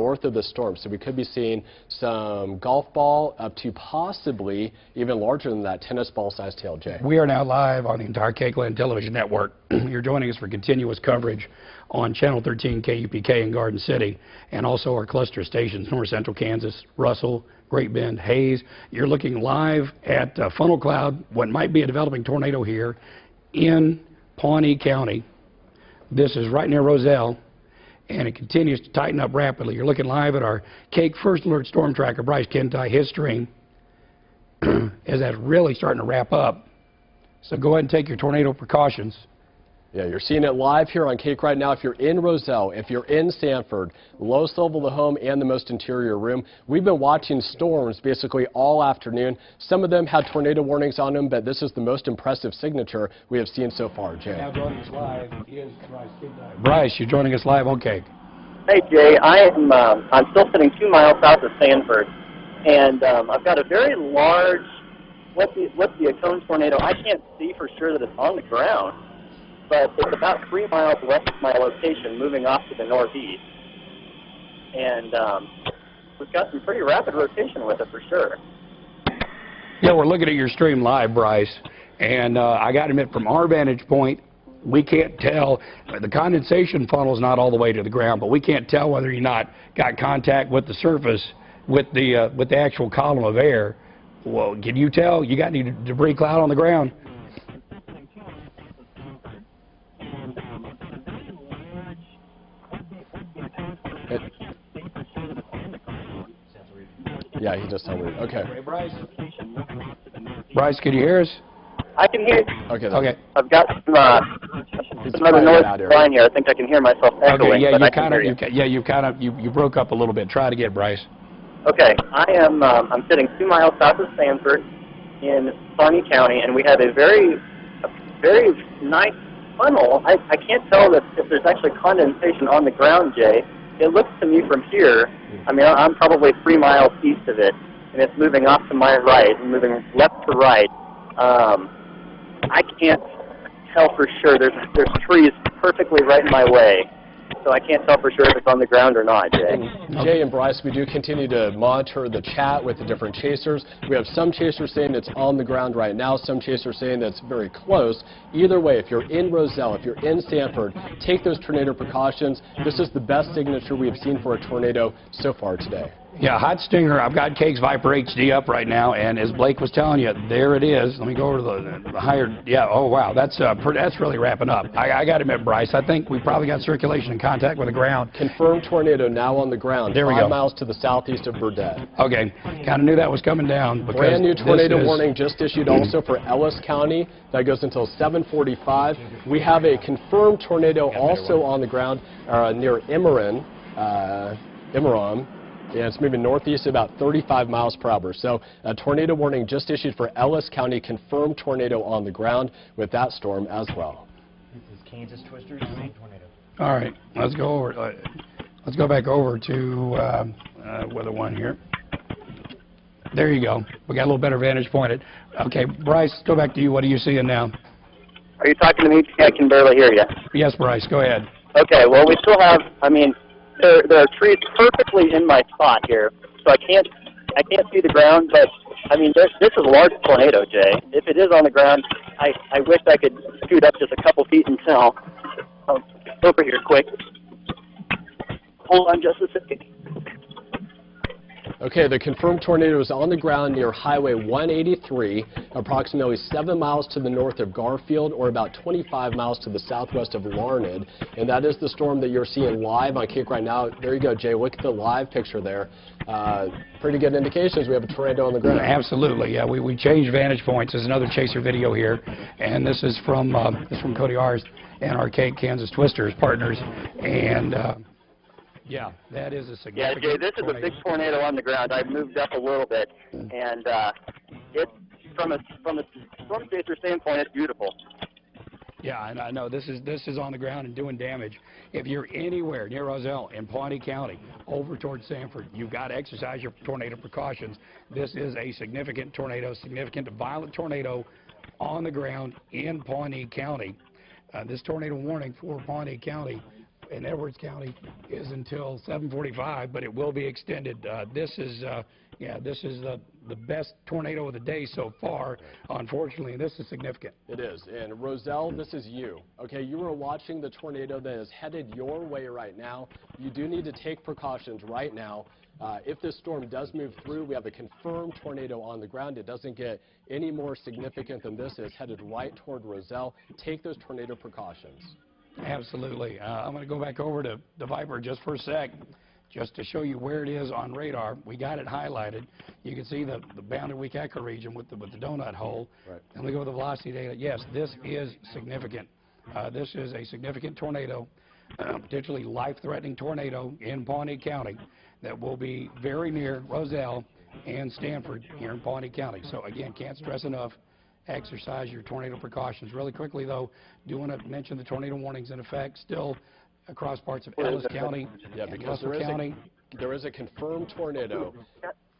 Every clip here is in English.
north of the storm. So we could be seeing some golf ball up to possibly even larger than that tennis ball sized hail, Jay. We are now live on the entire KAKE Land television network. You're joining us for continuous coverage on Channel 13 KUPK in Garden City, and also our cluster stations, North Central Kansas, Russell, Great Bend, Hayes. You're looking live at Funnel Cloud, what might be a developing tornado here in Pawnee County. This is right near Rozel, and it continues to tighten up rapidly. You're looking live at our KAKE First Alert Storm Tracker, Bryce Kentai, his stream, as that's really starting to wrap up. So go ahead and take your tornado precautions. Yeah, you're seeing it live here on KAKE right now. If you're in Rozel, if you're in Sanford, lowest level of the home and the most interior room, we've been watching storms basically all afternoon. Some of them had tornado warnings on them, but this is the most impressive signature we have seen so far, Jay. Now joining us live is Bryce Kentai. Bryce, you're joining us live on KAKE. Hey, Jay. I'm still sitting 2 miles south of Sanford, and I've got a very large, what's the cone tornado. I can't see for sure that it's on the ground, but it's about 3 miles west of my location, moving off to the northeast. And we've got some pretty rapid rotation with it for sure. Yeah, we're looking at your stream live, Bryce, and I got to admit, from our vantage point, we can't tell. The condensation funnel is not all the way to the ground, but we can't tell whether or not got contact with the surface, with the actual column of air. Well, can you tell? You got any debris cloud on the ground? Yeah, he just told me. Okay. Bryce, can you hear us? I can hear. Okay. Okay. I've got some other noise line here. I think I can hear myself echoing. Okay. Yeah, but I can hear you. you broke up a little bit. Try it again, Bryce. Okay. I'm sitting 2 miles south of Sanford in Pawnee County, and we have a very nice funnel. I can't tell if there's actually condensation on the ground, Jay. It looks to me from here, I mean, I'm probably 3 miles east of it, and it's moving off to my right and moving left to right. I can't tell for sure. There's trees perfectly right in my way, so I can't tell for sure if it's on the ground or not, Jay. Jay and Bryce, we do continue to monitor the chat with the different chasers. We have some chasers saying it's on the ground right now, some chasers saying that's very close. Either way, if you're in Rozel, if you're in Sanford, take those tornado precautions. This is the best signature we have seen for a tornado so far today. Yeah, hot stinger. I've got KAKE's Viper HD up right now, and as Blake was telling you, there it is. Let me go over to the higher. Yeah. Oh wow, that's really wrapping up. I got to admit, Bryce, I think we probably got circulation and contact with the ground. Confirmed tornado now on the ground. There we go. 5 miles to the southeast of Burdett. Okay, kind of knew that was coming down. Brand new tornado warning just issued also for Ellis County. That goes until 7:45. We have a confirmed tornado also on the ground near Immeron. Yeah, it's moving northeast about 35 miles per hour. So a tornado warning just issued for Ellis County, confirmed tornado on the ground with that storm as well. This is Kansas Twisters, same tornado. All right, let's go over. Let's go back over to weather one here. There you go. We got a little better vantage point. Okay, Bryce, go back to you. What are you seeing now? Are you talking to me? I can barely hear you. Yes, Bryce, go ahead. Okay, well, we still have, I mean, there are trees perfectly in my spot here, so I can't see the ground, but, I mean, this is a large tornado, Jay. If it is on the ground, I wish I could scoot up just a couple feet and tell. Over here, quick. Hold on just a second. Okay, the confirmed tornado is on the ground near Highway 183, approximately 7 miles to the north of Garfield, or about 25 miles to the southwest of Larned. And that is the storm that you're seeing live on KAKE right now. There you go, Jay. Look at the live picture there. Pretty good indications we have a tornado on the ground. Absolutely, yeah. We changed vantage points. There's another chaser video here, and this is from Cody Ars and our KAKE Kansas Twisters partners. And yeah, that is a significant. Yeah, Jay, this is a big tornado on the ground. I've moved up a little bit, and it's from a storm chaser standpoint, it's beautiful. Yeah, and I know this is on the ground and doing damage. If you're anywhere near Rozel in Pawnee County, over towards Sanford, you've got to exercise your tornado precautions. This is a significant tornado, significant violent tornado on the ground in Pawnee County. This tornado warning for Pawnee County in Edwards County is until 7:45, but it will be extended. This is the best tornado of the day so far, unfortunately, and this is significant. It is. And Rozel, this is you. Okay, you are watching the tornado that is headed your way right now. You do need to take precautions right now. If this storm does move through, we have a confirmed tornado on the ground. It doesn't get any more significant than this. It's headed right toward Rozel. Take those tornado precautions. Absolutely. I'm going to go back over to the Viper just for a sec, just to show you where it is on radar. We got it highlighted. You can see the bounded weak echo region with the donut hole. Right. And we go with the velocity data. Yes, this is significant. This is a significant tornado, potentially life-threatening tornado in Pawnee County that will be very near Rozel and Stanford here in Pawnee County. So again, can't stress enough, exercise your tornado precautions. Really quickly, though, do want to mention the tornado warnings in effect still across parts of Ellis County and Russell County. There is a confirmed tornado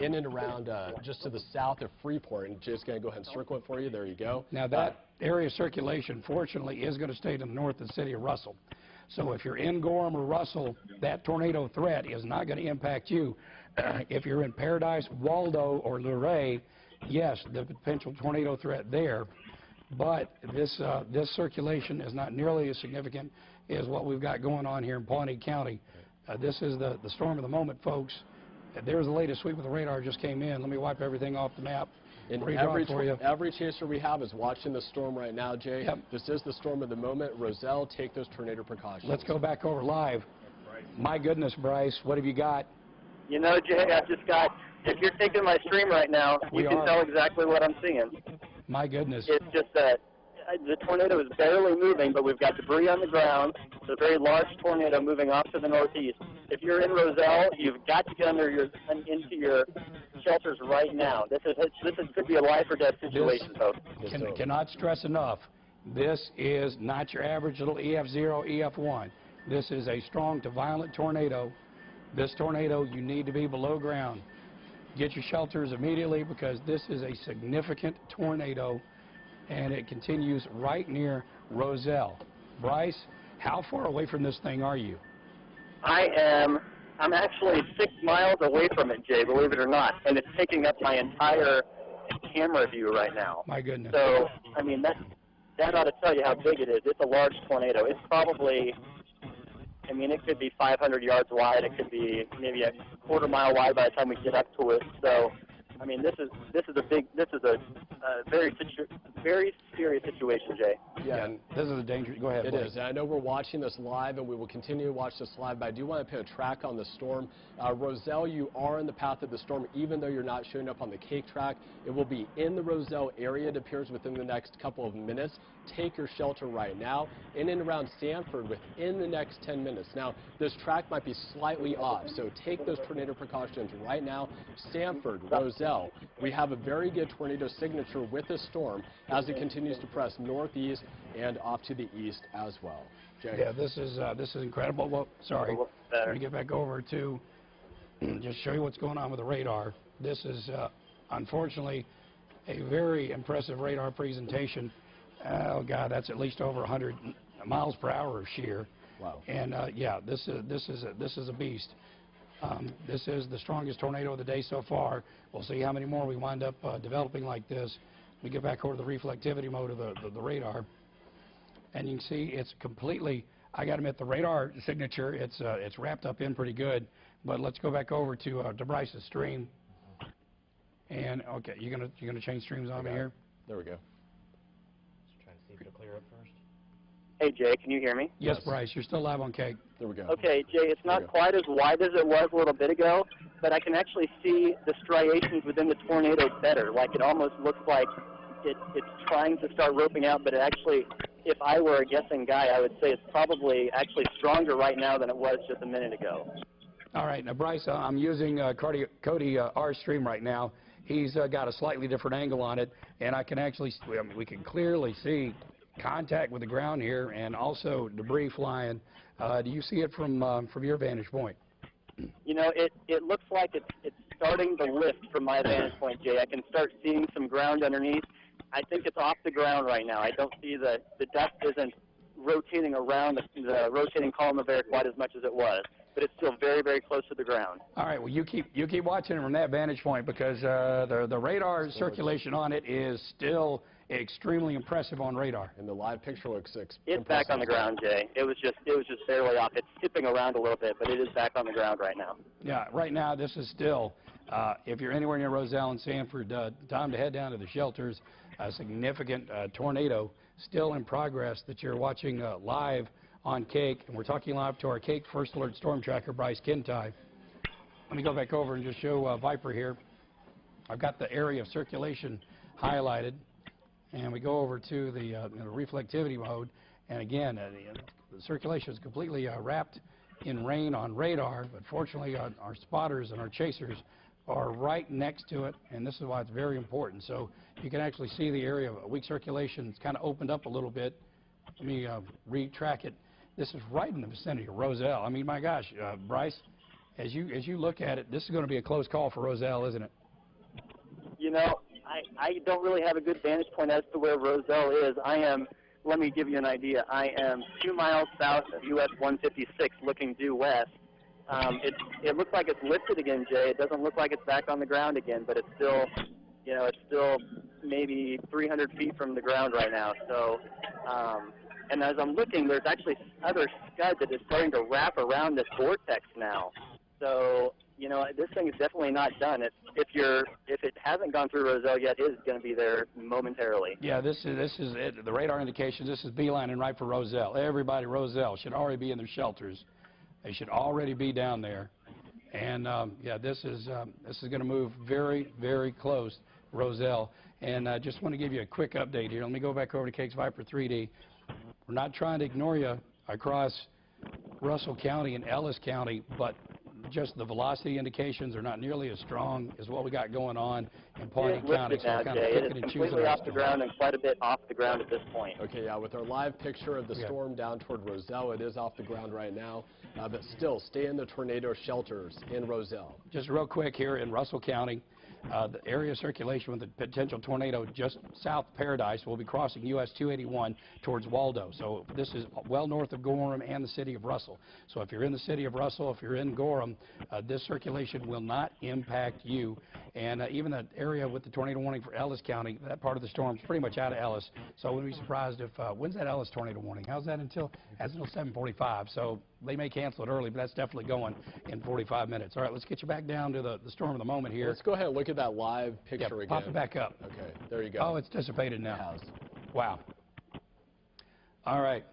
in and around just to the south of Freeport, and Jay's going to go ahead and circle it for you. There you go. Now, that area of circulation, fortunately, is going to stay to the north of the city of Russell. So if you're in Gorham or Russell, that tornado threat is not going to impact you. If you're in Paradise, Waldo, or Luray, yes, the potential tornado threat there. But this circulation is not nearly as significant as what we've got going on here in Pawnee County. This is the storm of the moment, folks. There's the latest sweep of the radar just came in. Let me wipe everything off the map. And every chaser we have is watching the storm right now, Jay. Yep. This is the storm of the moment. Rozel, take those tornado precautions. Let's go back over live. My goodness, Bryce, what have you got? You know, Jay, I've just got, if you're taking my stream right now, you can tell exactly what I'm seeing. My goodness. It's just that the tornado is barely moving, but we've got debris on the ground. It's a very large tornado moving off to the northeast. If you're in Rozel, you've got to get into your shelters right now. This could be a life or death situation, folks. Cannot stress enough. This is not your average little EF0, EF1. This is a strong to violent tornado. This tornado, you need to be below ground. Get your shelters immediately because this is a significant tornado and it continues right near Rozel. Bryce, how far away from this thing are you? I'm actually 6 miles away from it, Jay, believe it or not, and it's taking up my entire camera view right now. My goodness. So, I mean, that ought to tell you how big it is. It's a large tornado. It's probably, I mean, it could be 500 yards wide. It could be maybe a quarter-mile wide by the time we get up to it. So, I mean, this is a very serious situation, Jay. Yeah, and this is a dangerous. Go ahead. It is. And I know we're watching this live, and we will continue to watch this live. But I do want to put a track on the storm. Rozel, you are in the path of the storm, even though you're not showing up on the KAKE track. It will be in the Rozel area. It appears within the next couple of minutes. Take your shelter right now. In and around Stanford within the next 10 minutes. Now, this track might be slightly off, so take those tornado precautions right now. Stanford, Rozel. We have a very good tornado signature with this storm as it continues to press northeast and off to the east as well. Jay? Yeah, this is incredible. Well, sorry, let me get back over to just show you what's going on with the radar. This is unfortunately a very impressive radar presentation. Oh God, that's at least over 100 miles per hour of shear. Wow. And yeah, this is a beast. This is the strongest tornado of the day so far. We'll see how many more we wind up developing like this. We get back over to the reflectivity mode of the radar, and you can see it's completely. I got to admit, the radar signature it's wrapped up in pretty good. But let's go back over to Bryce's stream. And okay, you're gonna change streams on me here. There we go. Just trying to see if it'll clear up first. Hey, Jay, can you hear me? Yes, Bryce, you're still live on KAKE. There we go. Okay, Jay, it's not quite as wide as it was a little bit ago, but I can actually see the striations within the tornado better. Like it almost looks like it's trying to start roping out, but it actually, if I were a guessing guy, I would say it's probably actually stronger right now than it was just a minute ago. All right, now Bryce, I'm using Cody R stream right now. He's got a slightly different angle on it, and I can actually, I mean, we can clearly see contact with the ground here and also debris flying. Do you see it from your vantage point? You know, it looks like it's starting to lift from my vantage point, Jay. I can start seeing some ground underneath. I think it's off the ground right now. I don't see the dust isn't rotating around the rotating column of air quite as much as it was, but it's still very, very close to the ground. All right, well, you keep watching it from that vantage point, because the radar circulation on it is still extremely impressive on radar. And the live picture looks It's back on the ground, Jay. It was just barely off. It's tipping around a little bit, but it is back on the ground right now. Yeah, right now this is still, if you're anywhere near Rozel and Sanford, time to head down to the shelters. A significant tornado still in progress that you're watching live on KAKE, and we're talking live to our KAKE First Alert Storm Tracker, Bryce Kintai. Let me go back over and just show Viper here. I've got the area of circulation highlighted, and we go over to the reflectivity mode, and again, the circulation is completely wrapped in rain on radar, but fortunately our spotters and our chasers are right next to it, and this is why it's very important. So you can actually see the area of weak circulation. It's kind of opened up a little bit. Let me retrack it. This is right in the vicinity of Rozel. I mean, my gosh, Bryce, as you look at it, this is going to be a close call for Rozel, isn't it? You know, I don't really have a good vantage point as to where Rozel is. Let me give you an idea. I am 2 miles south of US 156 looking due west. It looks like it's lifted again, Jay. It doesn't look like it's back on the ground again, but it's still, it's still maybe 300 feet from the ground right now. So, and as I'm looking, there's actually other scud that is starting to wrap around this vortex now. So, this thing is definitely not done. If it hasn't gone through Rozel yet, it is going to be there momentarily. Yeah, this is it. The radar indications. This is beelining right for Rozel. Everybody, Rozel should already be in their shelters. They should already be down there. And yeah, this is going to move very, very close, Rozel. And I just want to give you a quick update here. Let me go back over to KAKE's Viper 3D. We're not trying to ignore you across Russell County and Ellis County, but just the velocity indications are not nearly as strong as what we got going on in Pawnee County. So we're kind of picking and choosing completely off the ground and quite a bit off the ground at this point. Okay, yeah, with our live picture of the storm down toward Rozel, it is off the ground right now, but still, stay in the tornado shelters in Rozel. Just real quick here in Russell County, the area of circulation with the potential tornado just south of Paradise will be crossing US 281 towards Waldo. So this is well north of Gorham and the city of Russell. So if you're in the city of Russell, if you're in Gorham, this circulation will not impact you. And even the area with the tornado warning for Ellis County, that part of the storm is pretty much out of Ellis. So I wouldn't be surprised if, when's that Ellis tornado warning? How's that until 7:45. So they may cancel it early, but that's definitely going in 45 minutes. All right, let's get you back down to the storm of the moment here. Let's go ahead and look at that live picture again. Pop it back up. Okay, there you go. Oh, it's dissipated now. It has. Wow. All right.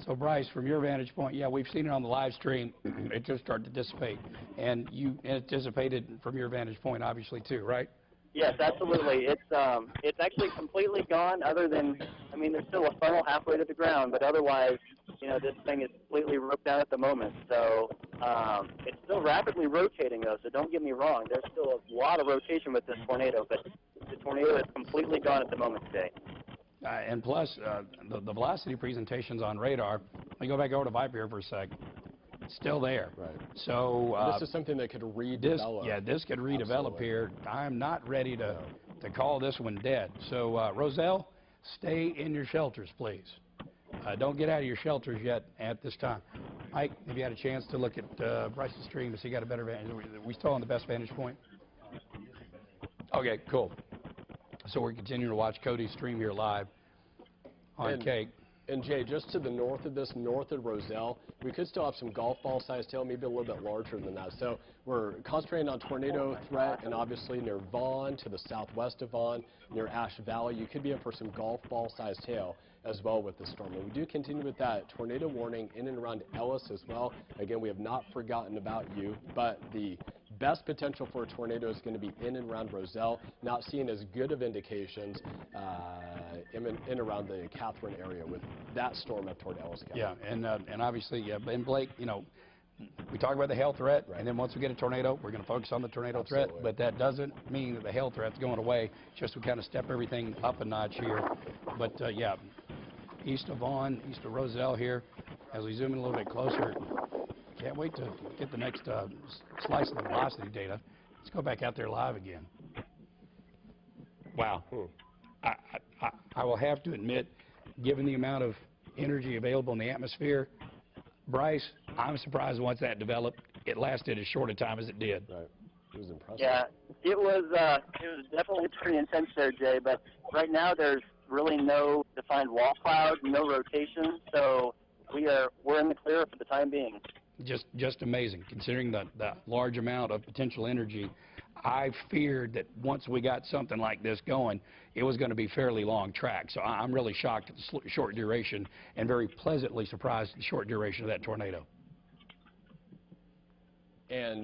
So, Bryce, from your vantage point, yeah, we've seen it on the live stream. It just started to dissipate. And it dissipated from your vantage point, obviously, too, right? Yes, absolutely. It's actually completely gone, other than, I mean, there's still a funnel halfway to the ground, but otherwise, this thing is completely roped out at the moment. So it's still rapidly rotating, though, so don't get me wrong. There's still a lot of rotation with this tornado, but the tornado is completely gone at the moment today. And plus, the velocity presentations on radar, let me go back over to Viper here for a sec. It's still there. Right. So this is something that could redevelop. This could redevelop here. I'm not ready to call this one dead. So, Rozel, stay in your shelters, please. Don't get out of your shelters yet at this time. Mike, have you had a chance to look at Bryce's stream? Has he got a better vantage? Are we still on the best vantage point? Okay, cool. So we're continuing to watch Cody's stream here live on KAKE. And Jay, just to the north of this, north of Rozel, we could still have some golf ball sized hail, maybe a little bit larger than that. So we're concentrating on tornado threat, and obviously near Vaughn, to the southwest of Vaughn, near Ash Valley, you could be in for some golf ball sized hail as well with the storm. And we do continue with that tornado warning in and around Ellis as well. Again, we have not forgotten about you, but the best potential for a tornado is going to be in and around Rozel, not seeing as good of indications in and around the Catherine area with that storm up toward Ellis County. Yeah, and obviously, and Blake, we talk about the hail threat, and then once we get a tornado, we're going to focus on the tornado threat, but that doesn't mean that the hail threat's going away, just we kind of step everything up a notch here. But yeah, east of Vaughn, east of Rozel here, as we zoom in a little bit closer, can't wait to get the next slice of the velocity data. Let's go back out there live again. Wow. I will have to admit, given the amount of energy available in the atmosphere. Bryce, I'm surprised once that developed, it lasted as short a time as it did. Right. It was impressive. Yeah, it was definitely pretty intense there, Jay, but right now there's really no defined wall cloud, no rotation, so we're in the clear for the time being. Just amazing, considering the large amount of potential energy. I feared that once we got something like this going, it was going to be fairly long track. So I'm really shocked at the short duration and very pleasantly surprised at the short duration of that tornado. And